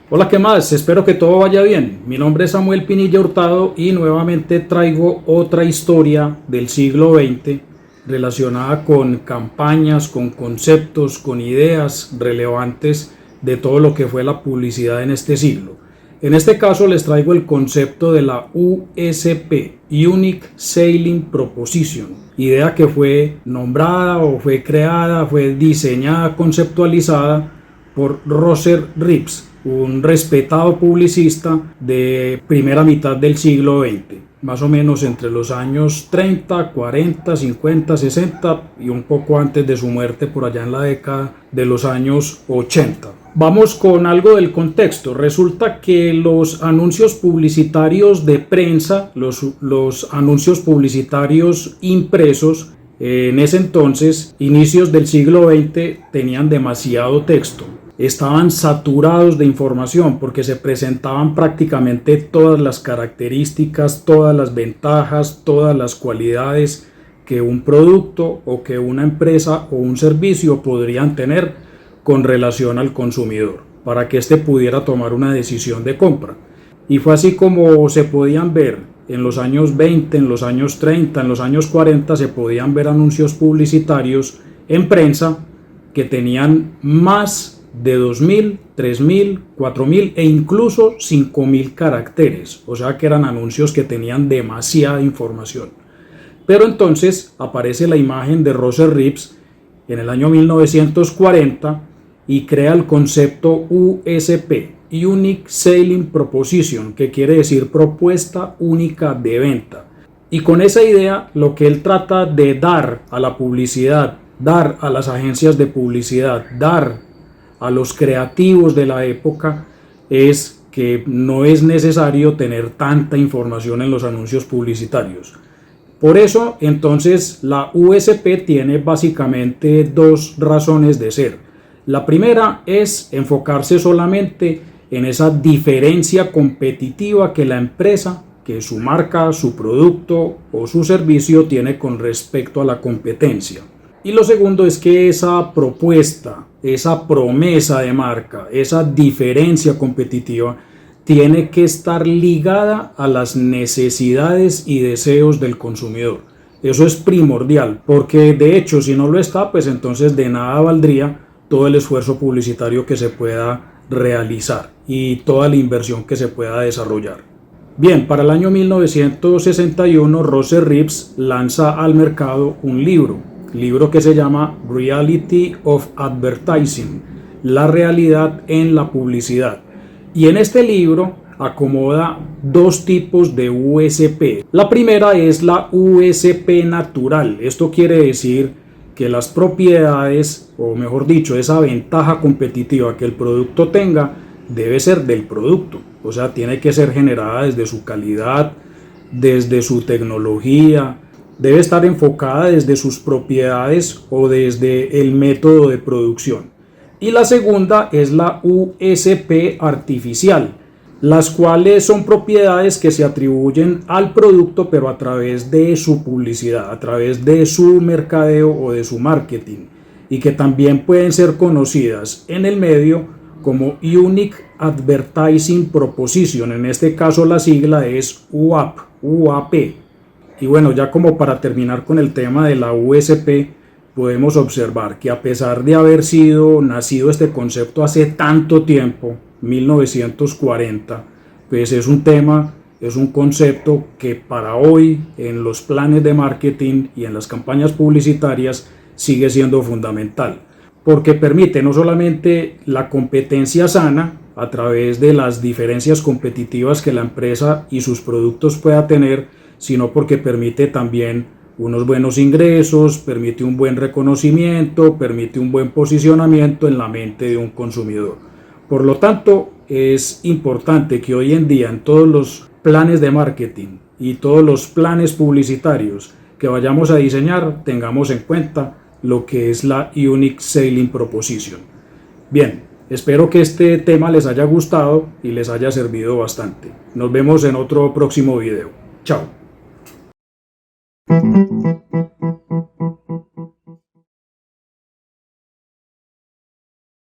Hola, ¿qué más? Espero que todo vaya bien. Mi nombre es Samuel Pinilla Hurtado y nuevamente traigo otra historia del siglo XX relacionada con campañas, con conceptos, con ideas relevantes de todo lo que fue la publicidad en este siglo. En este caso les traigo el concepto de la USP, Unique Selling Proposition, idea que fue nombrada o fue creada, fue diseñada, conceptualizada por Roger Reeves, un respetado publicista de primera mitad del siglo XX, más o menos entre los años 30, 40, 50, 60 y un poco antes de su muerte por allá en la década de los años 80. Vamos con algo del contexto. Resulta que los anuncios publicitarios de prensa, los anuncios publicitarios impresos, en ese entonces, inicios del siglo XX, tenían demasiado texto. Estaban saturados de información porque se presentaban prácticamente todas las características, todas las ventajas, todas las cualidades que un producto o que una empresa o un servicio podrían tener con relación al consumidor para que éste pudiera tomar una decisión de compra. Y fue así como se podían ver en los años 20, en los años 30, en los años 40, se podían ver anuncios publicitarios en prensa que tenían más de 2.000, 3.000, 4.000 e incluso 5.000 caracteres, o sea que eran anuncios que tenían demasiada información. Pero entonces aparece la imagen de Roger Reeves en el año 1940 y crea el concepto USP, Unique Selling Proposition, que quiere decir propuesta única de venta. Y con esa idea lo que él trata de dar a la publicidad, dar a las agencias de publicidad, dar a los creativos de la época es que no es necesario tener tanta información en los anuncios publicitarios. Por eso, entonces, la USP tiene básicamente dos razones de ser. La primera es enfocarse solamente en esa diferencia competitiva que la empresa, que su marca, su producto o su servicio tiene con respecto a la competencia. Y lo segundo es que esa propuesta, esa promesa de marca, esa diferencia competitiva tiene que estar ligada a las necesidades y deseos del consumidor. Eso es primordial, porque de hecho si no lo está, pues entonces de nada valdría todo el esfuerzo publicitario que se pueda realizar y toda la inversión que se pueda desarrollar. Bien, para el año 1961 Roger Reeves lanza al mercado un libro que se llama Reality of Advertising, la realidad en la publicidad. Y en este libro acomoda dos tipos de USP. La primera es la USP natural. Esto quiere decir que las propiedades, o mejor dicho, esa ventaja competitiva que el producto tenga, debe ser del producto. O sea, tiene que ser generada desde su calidad, desde su tecnología, debe estar enfocada desde sus propiedades o desde el método de producción. Y la segunda es la USP artificial, las cuales son propiedades que se atribuyen al producto pero a través de su publicidad, a través de su mercadeo o de su marketing, y que también pueden ser conocidas en el medio como Unique Advertising Proposition. En este caso la sigla es UAP. Y bueno, ya como para terminar con el tema de la USP, podemos observar que a pesar de haber nacido este concepto hace tanto tiempo, 1940, pues es un tema, es un concepto que para hoy en los planes de marketing y en las campañas publicitarias sigue siendo fundamental, porque permite no solamente la competencia sana a través de las diferencias competitivas que la empresa y sus productos pueda tener, sino porque permite también unos buenos ingresos, permite un buen reconocimiento, permite un buen posicionamiento en la mente de un consumidor. Por lo tanto, es importante que hoy en día en todos los planes de marketing y todos los planes publicitarios que vayamos a diseñar tengamos en cuenta lo que es la Unique Selling Proposition. Bien, espero que este tema les haya gustado y les haya servido bastante. Nos vemos en otro próximo video. Chao.